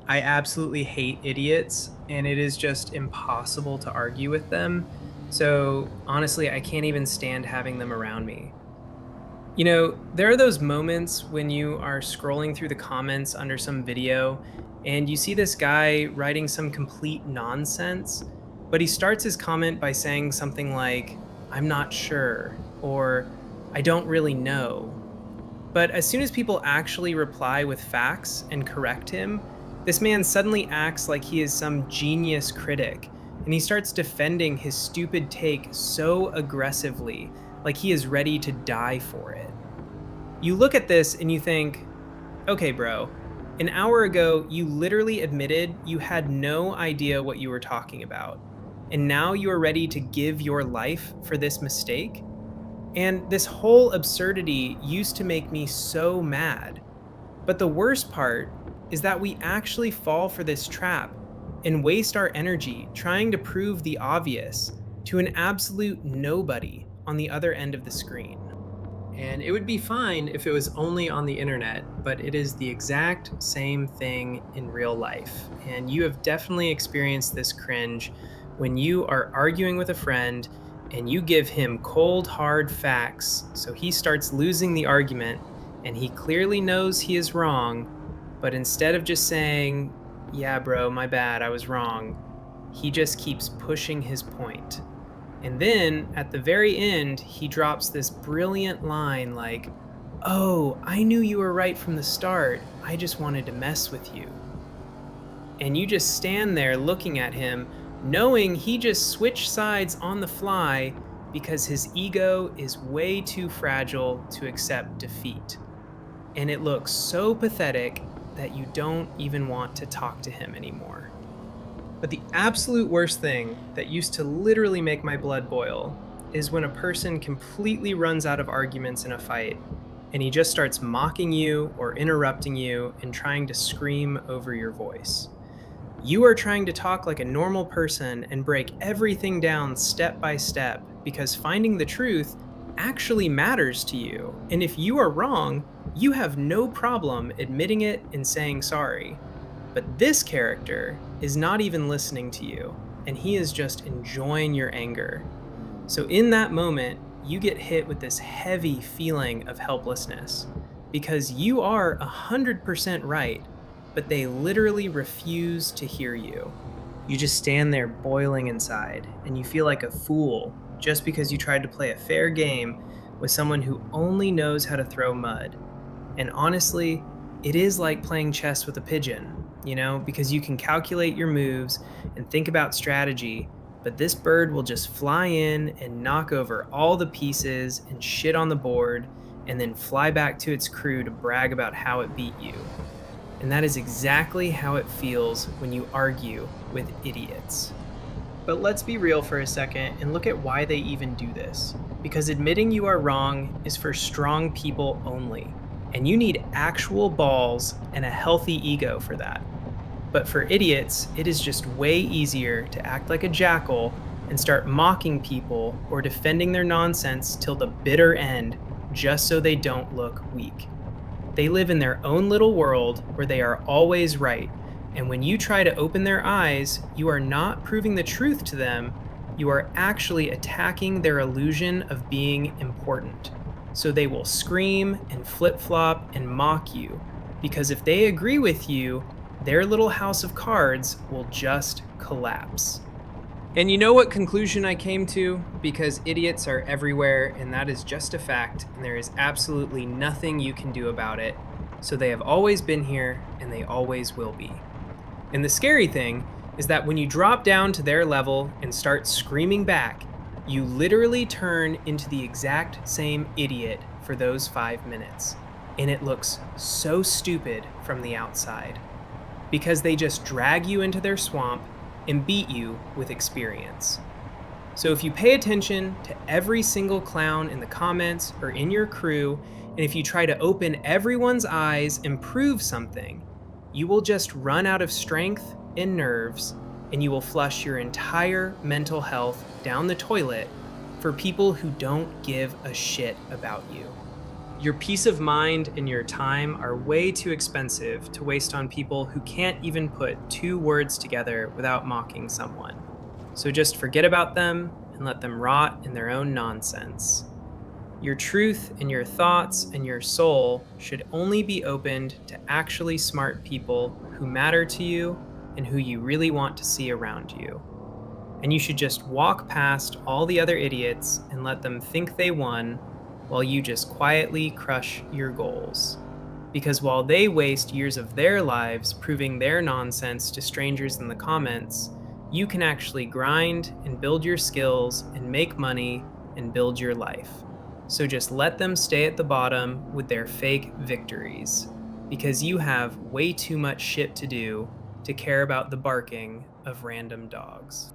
I absolutely hate idiots, and it is just impossible to argue with them. So, honestly, I can't even stand having them around me. There are those moments when you are scrolling through the comments under some video and you see this guy writing some complete nonsense, but he starts his comment by saying something like, I'm not sure, or I don't really know. But as soon as people actually reply with facts and correct him, this man suddenly acts like he is some genius critic, and he starts defending his stupid take so aggressively, like he is ready to die for it. You look at this and you think, okay, bro, an hour ago you literally admitted you had no idea what you were talking about, and now you are ready to give your life for this mistake? And this whole absurdity used to make me so mad. But the worst part is that we actually fall for this trap and waste our energy trying to prove the obvious to an absolute nobody on the other end of the screen. And it would be fine if it was only on the internet, but it is the exact same thing in real life. And you have definitely experienced this cringe when you are arguing with a friend and you give him cold, hard facts, so he starts losing the argument and he clearly knows he is wrong, but instead of just saying, yeah, bro, my bad, I was wrong, he just keeps pushing his point. And then at the very end, he drops this brilliant line like, oh, I knew you were right from the start. I just wanted to mess with you. And you just stand there looking at him, knowing he just switched sides on the fly because his ego is way too fragile to accept defeat. And it looks so pathetic that you don't even want to talk to him anymore. But the absolute worst thing that used to literally make my blood boil is when a person completely runs out of arguments in a fight and he just starts mocking you or interrupting you and trying to scream over your voice. You are trying to talk like a normal person and break everything down step by step because finding the truth actually matters to you. And if you are wrong, you have no problem admitting it and saying sorry. But this character is not even listening to you, and he is just enjoying your anger. So in that moment, you get hit with this heavy feeling of helplessness because you are 100% right, but they literally refuse to hear you. You just stand there boiling inside, and you feel like a fool just because you tried to play a fair game with someone who only knows how to throw mud. And honestly, it is like playing chess with a pigeon, because you can calculate your moves and think about strategy, but this bird will just fly in and knock over all the pieces and shit on the board and then fly back to its crew to brag about how it beat you. And that is exactly how it feels when you argue with idiots. But let's be real for a second and look at why they even do this. Because admitting you are wrong is for strong people only, and you need actual balls and a healthy ego for that. But for idiots, it is just way easier to act like a jackal and start mocking people or defending their nonsense till the bitter end just so they don't look weak. They live in their own little world where they are always right, and when you try to open their eyes, you are not proving the truth to them, you are actually attacking their illusion of being important. So they will scream and flip-flop and mock you, because if they agree with you, their little house of cards will just collapse. And you know what conclusion I came to? Because idiots are everywhere, and that is just a fact, and there is absolutely nothing you can do about it. So they have always been here, and they always will be. And the scary thing is that when you drop down to their level and start screaming back, you literally turn into the exact same idiot for those 5 minutes. And it looks so stupid from the outside. Because they just drag you into their swamp and beat you with experience. So if you pay attention to every single clown in the comments or in your crew, and if you try to open everyone's eyes and prove something, you will just run out of strength and nerves, and you will flush your entire mental health down the toilet for people who don't give a shit about you. Your peace of mind and your time are way too expensive to waste on people who can't even put two words together without mocking someone. So just forget about them and let them rot in their own nonsense. Your truth and your thoughts and your soul should only be opened to actually smart people who matter to you and who you really want to see around you. And you should just walk past all the other idiots and let them think they won while you just quietly crush your goals. Because while they waste years of their lives proving their nonsense to strangers in the comments, you can actually grind and build your skills and make money and build your life. So just let them stay at the bottom with their fake victories, because you have way too much shit to do to care about the barking of random dogs.